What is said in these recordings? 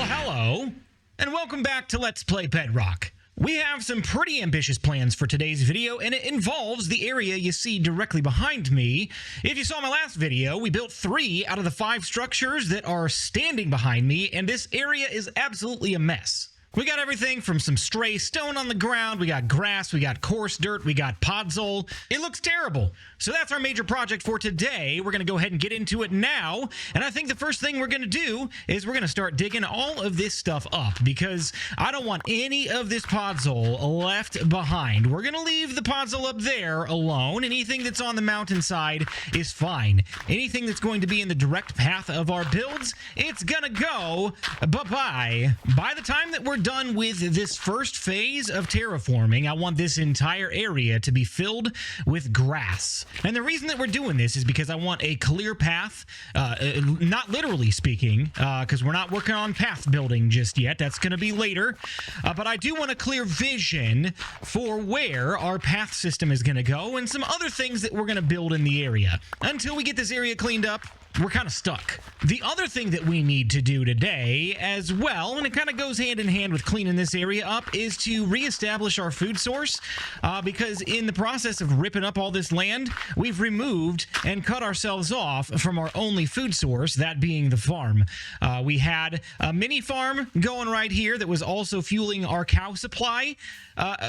Well, hello, and welcome back to Let's Play Bedrock. We have some pretty ambitious plans for today's video, and it involves the area you see directly behind me. If you saw my last video, we built 3 out of the 5 structures that are standing behind me, and this area is absolutely a mess. We got everything from some stray stone on the ground, we got grass, we got coarse dirt, we got podzol. It looks terrible. So that's our major project for today. We're going to go ahead and get into it now. And I think the first thing we're going to do is we're going to start digging all of this stuff up because I don't want any of this podzol left behind. We're going to leave the podzol up there alone. Anything that's on the mountainside is fine. Anything that's going to be in the direct path of our builds, it's going to go bye-bye. By the time that we're done with this first phase of terraforming, I want this entire area to be filled with grass. And the reason that we're doing this is because I want a clear path, not literally speaking, because we're not working on path building just yet. That's going to be later. But I do want a clear vision for where our path system is going to go and some other things that we're going to build in the area. Until we get this area cleaned up, we're kind of stuck. The other thing that we need to do today as well, and it kind of goes hand in hand with cleaning this area up, is to reestablish our food source because in the process of ripping up all this land, we've removed and cut ourselves off from our only food source, that being the farm. We had a mini farm going right here that was also fueling our cow supply.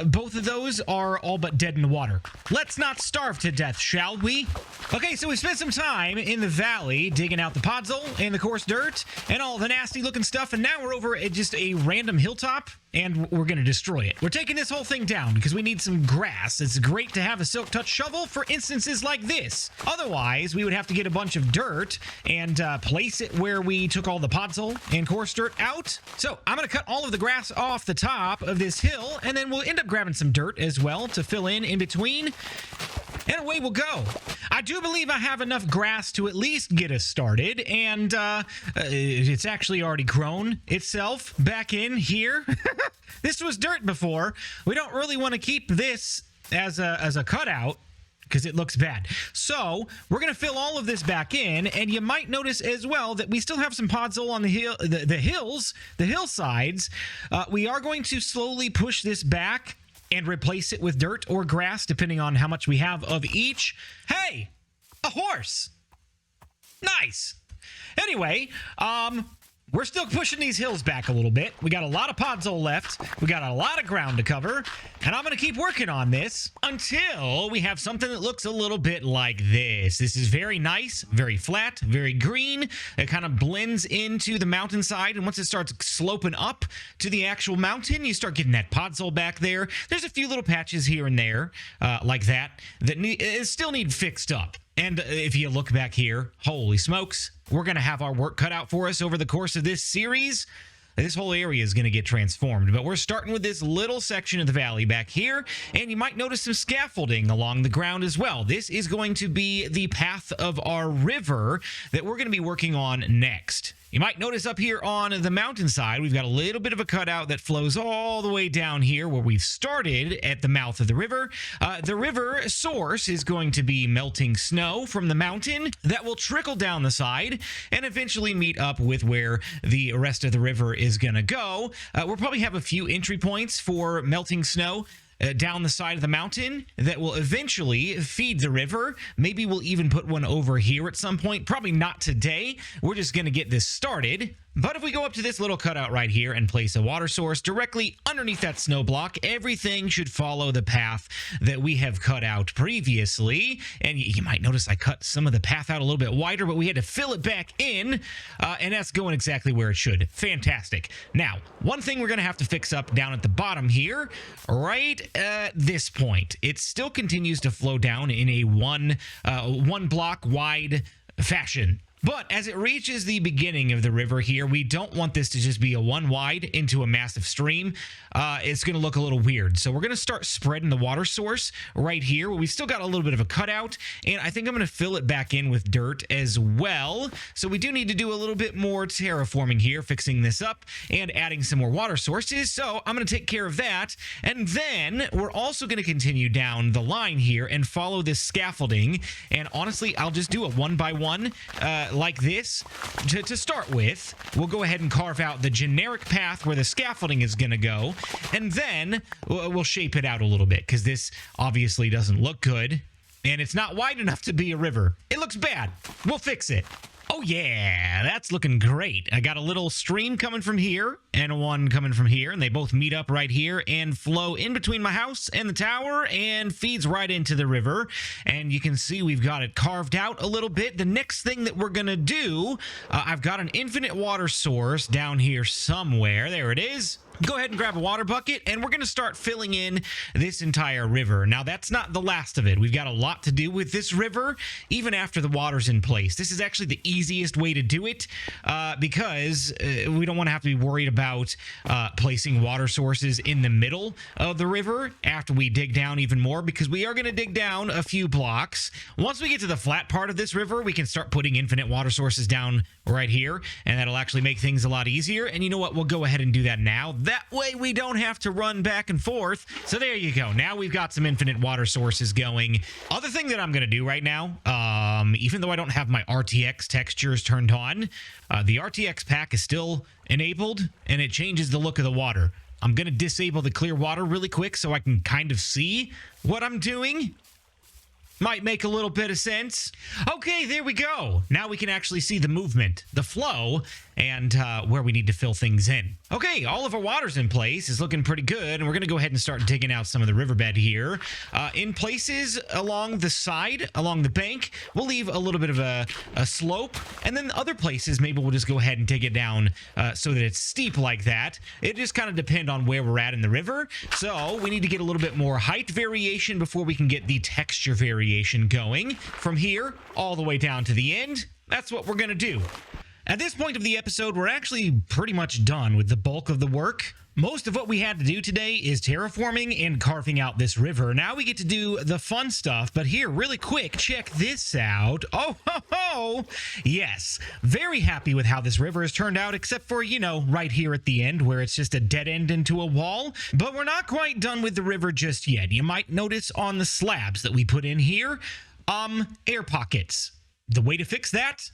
Both of those are all but dead in the water. Let's not starve to death, shall we? Okay, so we spent some time in the valley digging out the podzol and the coarse dirt and all the nasty looking stuff, and now we're over at just a random hilltop and we're going to destroy it. We're taking this whole thing down because we need some grass. It's great to have a silk touch shovel for instances like this. Otherwise, we would have to get a bunch of dirt and place it where we took all the podzol and coarse dirt out. So I'm going to cut all of the grass off the top of this hill, and then we'll end up grabbing some dirt as well to fill in between. And away we'll go. I do believe I have enough grass to at least get us started, and it's actually already grown itself back in here. This was dirt before. We don't really want to keep this as a cutout because it looks bad. So we're going to fill all of this back in, and you might notice as well that we still have some podzol on the hillsides. We are going to slowly push this back and replace it with dirt or grass, depending on how much we have of each. Hey, a horse. Nice. Anyway, we're still pushing these hills back a little bit. We got a lot of podzol left. We got a lot of ground to cover. And I'm going to keep working on this until we have something that looks a little bit like this. This is very nice, very flat, very green. It kind of blends into the mountainside. And once it starts sloping up to the actual mountain, you start getting that podzol back there. There's a few little patches here and there like that still need fixed up. And if you look back here, holy smokes, we're going to have our work cut out for us over the course of this series. This whole area is going to get transformed, but we're starting with this little section of the valley back here, and you might notice some scaffolding along the ground as well. This is going to be the path of our river that we're going to be working on next. You might notice up here on the mountainside, we've got a little bit of a cutout that flows all the way down here where we've started at the mouth of the river. The river source is going to be melting snow from the mountain that will trickle down the side and eventually meet up with where the rest of the river is going to go. We'll probably have a few entry points for melting snow down the side of the mountain that will eventually feed the river. Maybe we'll even put one over here at some point. Probably not today. We're just going to get this started. But if we go up to this little cutout right here and place a water source directly underneath that snow block, everything should follow the path that we have cut out previously. And you might notice I cut some of the path out a little bit wider, but we had to fill it back in, and that's going exactly where it should. Fantastic. Now, one thing we're going to have to fix up down at the bottom here, right at this point. It still continues to flow down in a one block wide fashion. But as it reaches the beginning of the river here, we don't want this to just be a one wide into a massive stream. It's going to look a little weird. So we're going to start spreading the water source right here. We still got a little bit of a cutout, and I think I'm going to fill it back in with dirt as well. So we do need to do a little bit more terraforming here, fixing this up and adding some more water sources. So I'm going to take care of that. And then we're also going to continue down the line here and follow this scaffolding. And honestly, I'll just do a one by one like this. To start with, we'll go ahead and carve out the generic path where the scaffolding is going to go, and then we'll shape it out a little bit, because this obviously doesn't look good, and it's not wide enough to be a river. It looks bad. We'll fix it. Oh yeah, that's looking great. I got a little stream coming from here and one coming from here, and they both meet up right here and flow in between my house and the tower and feeds right into the river. And you can see we've got it carved out a little bit. The next thing that we're gonna do, I've got an infinite water source down here somewhere. There it is. Go ahead and grab a water bucket, and we're going to start filling in this entire river. Now, that's not the last of it. We've got a lot to do with this river, even after the water's in place. This is actually the easiest way to do it because we don't want to have to be worried about placing water sources in the middle of the river after we dig down even more, because we are going to dig down a few blocks. Once we get to the flat part of this river, we can start putting infinite water sources down right here, and that'll actually make things a lot easier. And you know what? We'll go ahead and do that now. That way we don't have to run back and forth. So there you go. Now we've got some infinite water sources going. Other thing that I'm going to do right now, even though I don't have my RTX textures turned on, the RTX pack is still enabled, and it changes the look of the water. I'm going to disable the clear water really quick so I can kind of see what I'm doing. Might make a little bit of sense. Okay, there we go. Now we can actually see the movement, the flow, and where we need to fill things in. Okay, all of our water's in place. It's looking pretty good, and we're going to go ahead and start digging out some of the riverbed here. In places along the side, along the bank, we'll leave a little bit of a slope, and then other places, maybe we'll just go ahead and dig it down so that it's steep like that. It just kind of depends on where we're at in the river, so we need to get a little bit more height variation before we can get the texture variation going. From here, all the way down to the end, that's what we're going to do. At this point of the episode, we're actually pretty much done with the bulk of the work. Most of what we had to do today is terraforming and carving out this river. Now we get to do the fun stuff, but here, really quick, check this out. Oh, ho, ho! Yes, very happy with how this river has turned out, except for, you know, right here at the end, where it's just a dead end into a wall. But we're not quite done with the river just yet. You might notice on the slabs that we put in here, air pockets. The way to fix that?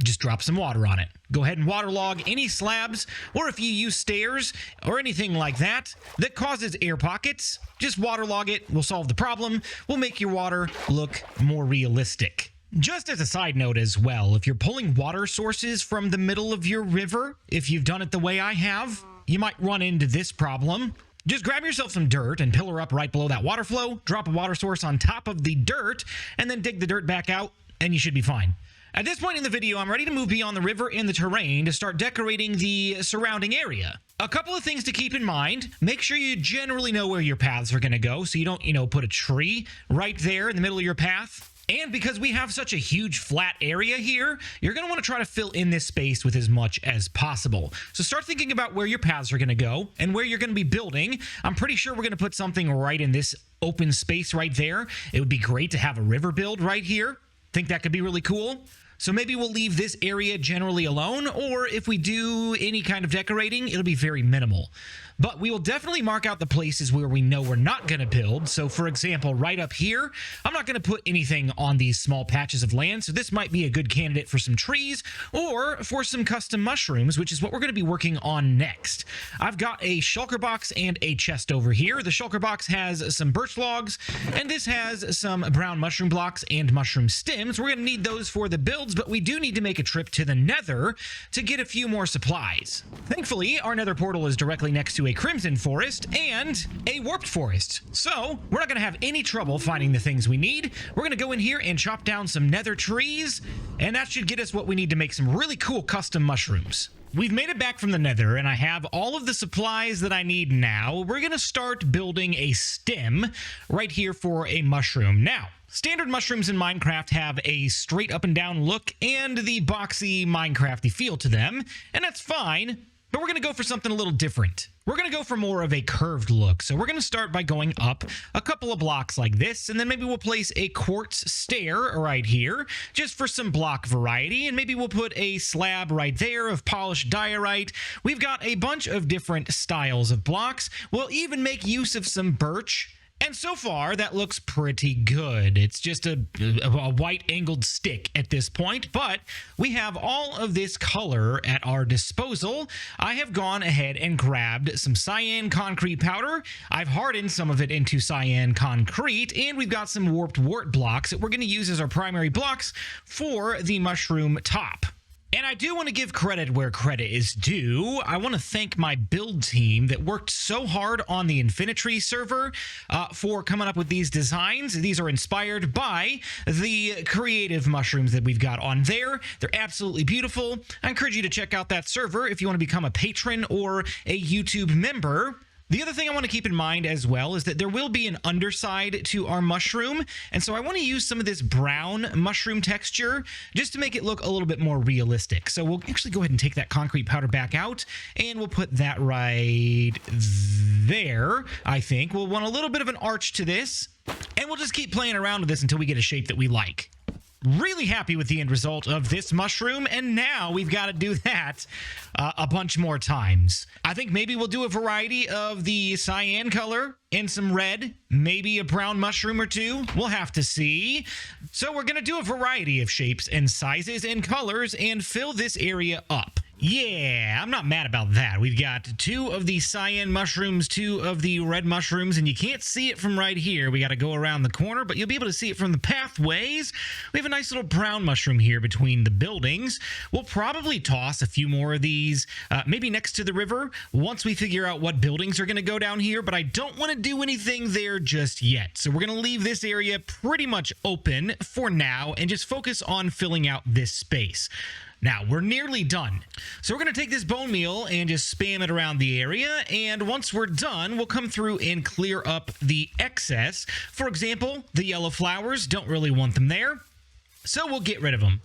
Just drop some water on it. Go ahead and waterlog any slabs, or if you use stairs or anything like that that causes air pockets, just waterlog it. We'll solve the problem. We'll make your water look more realistic. Just as a side note as well, if you're pulling water sources from the middle of your river, if you've done it the way I have, you might run into this problem. Just grab yourself some dirt and pillar up right below that water flow, drop a water source on top of the dirt, and then dig the dirt back out, and you should be fine. At this point in the video, I'm ready to move beyond the river and the terrain to start decorating the surrounding area. A couple of things to keep in mind. Make sure you generally know where your paths are going to go, so you don't, put a tree right there in the middle of your path. And because we have such a huge flat area here, you're going to want to try to fill in this space with as much as possible. So start thinking about where your paths are going to go and where you're going to be building. I'm pretty sure we're going to put something right in this open space right there. It would be great to have a river build right here. Think that could be really cool. So maybe we'll leave this area generally alone, or if we do any kind of decorating, it'll be very minimal. But we will definitely mark out the places where we know we're not going to build. So for example, right up here, I'm not going to put anything on these small patches of land. So this might be a good candidate for some trees or for some custom mushrooms, which is what we're going to be working on next. I've got a shulker box and a chest over here. The shulker box has some birch logs, and this has some brown mushroom blocks and mushroom stems. We're going to need those for the builds, but we do need to make a trip to the nether to get a few more supplies. Thankfully, our nether portal is directly next to a crimson forest and a warped forest. So we're not going to have any trouble finding the things we need. We're going to go in here and chop down some nether trees, and that should get us what we need to make some really cool custom mushrooms. We've made it back from the nether, and I have all of the supplies that I need now. We're going to start building a stem right here for a mushroom. Now, standard mushrooms in Minecraft have a straight up and down look and the boxy Minecrafty feel to them, and that's fine, but we're going to go for something a little different. We're going to go for more of a curved look. So we're going to start by going up a couple of blocks like this, and then maybe we'll place a quartz stair right here just for some block variety, and maybe we'll put a slab right there of polished diorite. We've got a bunch of different styles of blocks. We'll even make use of some birch And so far, that looks pretty good. It's just a white angled stick at this point, but we have all of this color at our disposal. I have gone ahead and grabbed some cyan concrete powder. I've hardened some of it into cyan concrete, and we've got some warped wart blocks that we're going to use as our primary blocks for the mushroom top. And I do want to give credit where credit is due. I want to thank my build team that worked so hard on the Infinity server for coming up with these designs. These are inspired by the creative mushrooms that we've got on there. They're absolutely beautiful. I encourage you to check out that server if you want to become a patron or a YouTube member. The other thing I want to keep in mind as well is that there will be an underside to our mushroom, and so I want to use some of this brown mushroom texture just to make it look a little bit more realistic. So we'll actually go ahead and take that concrete powder back out, and we'll put that right there, I think. We'll want a little bit of an arch to this, and we'll just keep playing around with this until we get a shape that we like. Really happy with the end result of this mushroom, and now we've got to do that a bunch more times. I think maybe we'll do a variety of the cyan color and some red, maybe a brown mushroom or two. We'll have to see. So we're going to do a variety of shapes and sizes and colors and fill this area up. Yeah, I'm not mad about that. We've got 2 of the cyan mushrooms, 2 of the red mushrooms, and you can't see it from right here. We got to go around the corner, but you'll be able to see it from the pathways. We have a nice little brown mushroom here between the buildings. We'll probably toss a few more of these, maybe next to the river, once we figure out what buildings are going to go down here, but I don't want to do anything there just yet. So we're going to leave this area pretty much open for now and just focus on filling out this space. Now, we're nearly done. So we're going to take this bone meal and just spam it around the area, and once we're done, we'll come through and clear up the excess. For example, the yellow flowers, don't really want them there, so we'll get rid of them.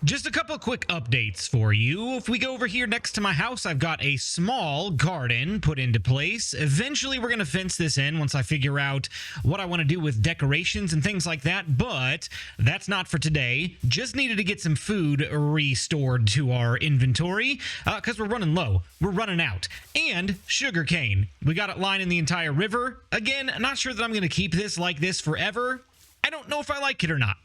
Just a couple of quick updates for you. If we go over here next to my house, I've got a small garden put into place. Eventually, we're going to fence this in once I figure out what I want to do with decorations and things like that, but that's not for today. Just needed to get some food restored to our inventory because we're running low. We're running out. And sugarcane. We got it lining the entire river. Again, I'm not sure that I'm going to keep this like this forever. I don't know if I like it or not.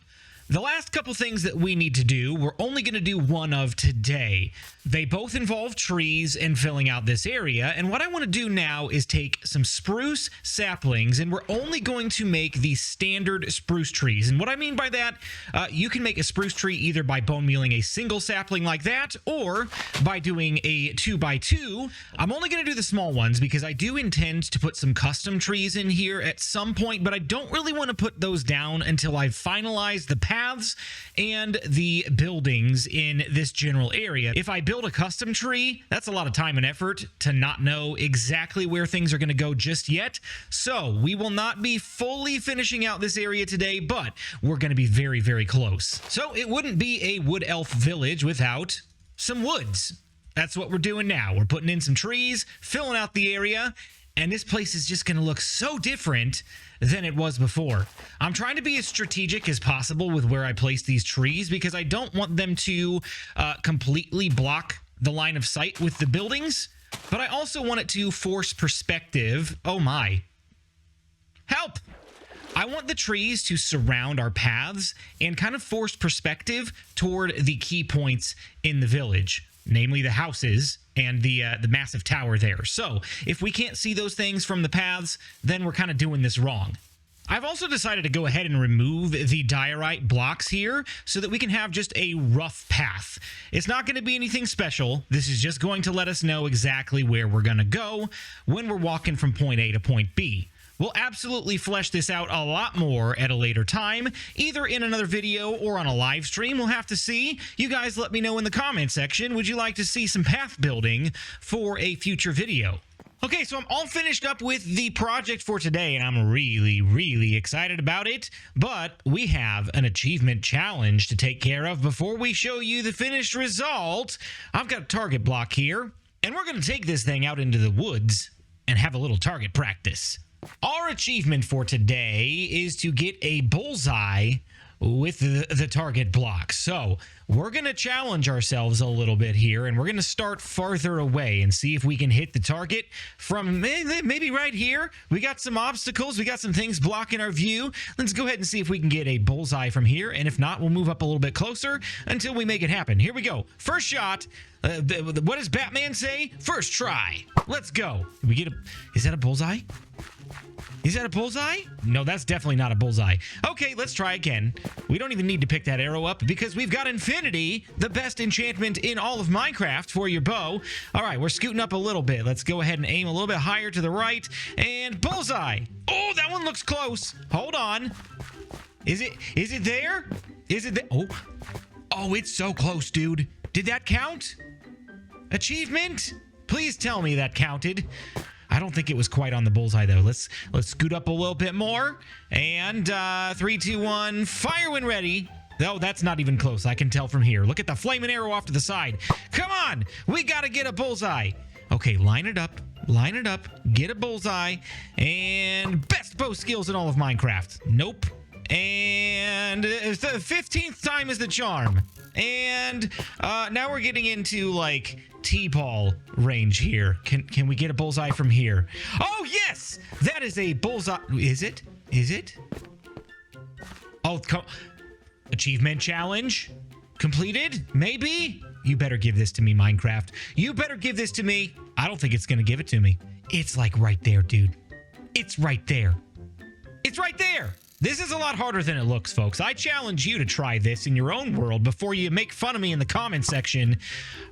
The last couple things that we need to do, we're only going to do one of today. They both involve trees and filling out this area, and what I want to do now is take some spruce saplings, and we're only going to make the standard spruce trees. And what I mean by that, you can make a spruce tree either by bone mealing a single sapling like that, or by doing a 2x2. I'm only going to do the small ones because I do intend to put some custom trees in here at some point, but I don't really want to put those down until I've finalized the paths and the buildings in this general area. If I build a custom tree, that's a lot of time and effort to not know exactly where things are going to go just yet. So we will not be fully finishing out this area today, but we're going to be very, very close. So it wouldn't be a wood elf village without some woods. That's what we're doing now. We're putting in some trees, filling out the area, and this place is just going to look so different than it was before. I'm trying to be as strategic as possible with where I place these trees because I don't want them to completely block the line of sight with the buildings, but I also want it to force perspective. Oh my. Help! I want the trees to surround our paths and kind of force perspective toward the key points in the village, namely the houses and the massive tower there. So if we can't see those things from the paths, then we're kind of doing this wrong. I've also decided to go ahead and remove the diorite blocks here so that we can have just a rough path. It's not going to be anything special. This is just going to let us know exactly where we're going to go when we're walking from point A to point B. We'll absolutely flesh this out a lot more at a later time, either in another video or on a live stream. We'll have to see. You guys let me know in the comment section. Would you like to see some path building for a future video? Okay, so I'm all finished up with the project for today, and I'm really, really excited about it. But we have an achievement challenge to take care of before we show you the finished result. I've got a target block here, and we're going to take this thing out into the woods and have a little target practice. Our achievement for today is to get a bullseye with the target block. So we're going to challenge ourselves a little bit here, and we're going to start farther away and see if we can hit the target from maybe right here. We got some obstacles. We got some things blocking our view. Let's go ahead and see if we can get a bullseye from here, and if not, we'll move up a little bit closer until we make it happen. Here we go. First shot. What does Batman say? First try. Let's go. We get a... Is that a bullseye? Is that a bullseye? No, that's definitely not a bullseye. Okay, let's try again. We don't even need to pick that arrow up because we've got Infinity, the best enchantment in all of Minecraft for your bow. All right, we're scooting up a little bit. Let's go ahead and aim a little bit higher to the right. And bullseye. Oh, that one looks close. Hold on. Is it there? Is it there? Oh, it's so close, dude. Did that count? Achievement? Please tell me that counted. I don't think it was quite on the bullseye, though. Let's scoot up a little bit more. And 3, 2, 1, fire when ready. Oh, that's not even close. I can tell from here. Look at the flaming arrow off to the side. Come on. We got to get a bullseye. Okay, line it up. Line it up. Get a bullseye. And best bow skills in all of Minecraft. Nope. And the 15th time is the charm. And now we're getting into, like, T-ball range here. Can we get a bullseye from here? Oh, yes! That is a bullseye. Is it? Is it? Oh, achievement challenge completed? Maybe? You better give this to me, Minecraft. You better give this to me. I don't think it's going to give it to me. It's, like, right there, dude. It's right there. It's right there. This is a lot harder than it looks, folks. I challenge you to try this in your own world before you make fun of me in the comment section.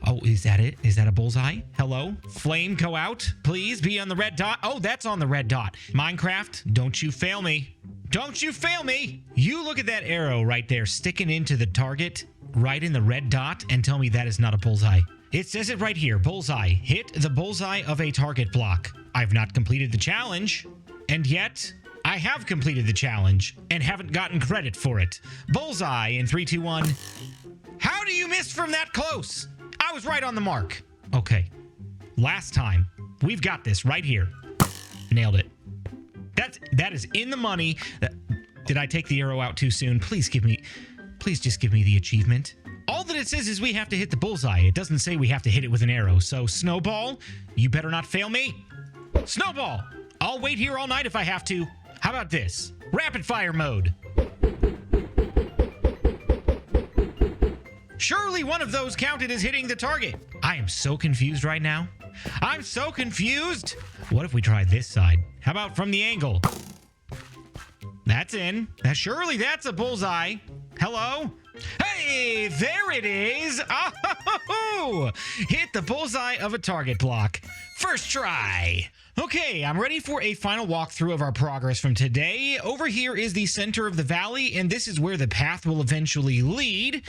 Oh, is that it? Is that a bullseye? Hello? Flame, go out. Please be on the red dot. Oh, that's on the red dot. Minecraft, don't you fail me. Don't you fail me. You look at that arrow right there sticking into the target right in the red dot and tell me that is not a bullseye. It says it right here. Bullseye. Hit the bullseye of a target block. I've not completed the challenge, and yet I have completed the challenge and haven't gotten credit for it. Bullseye in 3, 2, 1. How do you miss from that close? I was right on the mark. Okay. Last time. We've got this right here. Nailed it. That is in the money. Did I take the arrow out too soon? Please just give me the achievement. All that it says is we have to hit the bullseye. It doesn't say we have to hit it with an arrow. So, Snowball, you better not fail me. Snowball, I'll wait here all night if I have to. How about this? Rapid fire mode. Surely one of those counted as hitting the target. I am so confused right now. I'm so confused. What if we try this side? How about from the angle? That's in. Surely that's a bullseye. Hello? Hey, there it is. Oh, hit the bullseye of a target block. First try. Okay, I'm ready for a final walkthrough of our progress from today. Over here is the center of the valley, and this is where the path will eventually lead.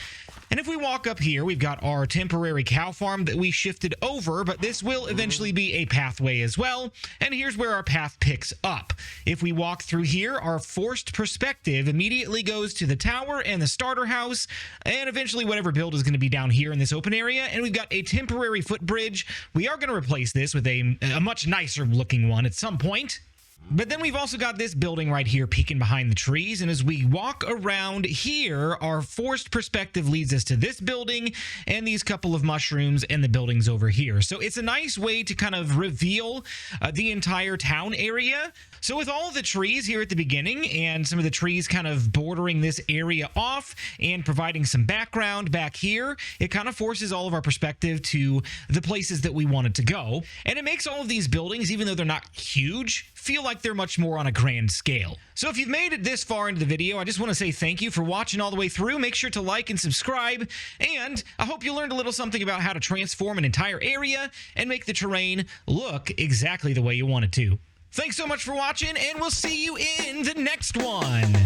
And if we walk up here, we've got our temporary cow farm that we shifted over, but this will eventually be a pathway as well. And here's where our path picks up. If we walk through here, our forced perspective immediately goes to the tower and the starter house, and eventually whatever build is going to be down here in this open area. And we've got a temporary footbridge. We are going to replace this with a much nicer looking one at some point. But then we've also got this building right here peeking behind the trees, and as we walk around here, our forced perspective leads us to this building and these couple of mushrooms and the buildings over here. So it's a nice way to kind of reveal the entire town area. So with all of the trees here at the beginning and some of the trees kind of bordering this area off and providing some background back here, it kind of forces all of our perspective to the places that we want it to go. And it makes all of these buildings, even though they're not huge, feel like they're much more on a grand scale. So if you've made it this far into the video, I just want to say thank you for watching all the way through. Make sure to like and subscribe, and I hope you learned a little something about how to transform an entire area and make the terrain look exactly the way you want it to. Thanks so much for watching, and we'll see you in the next one.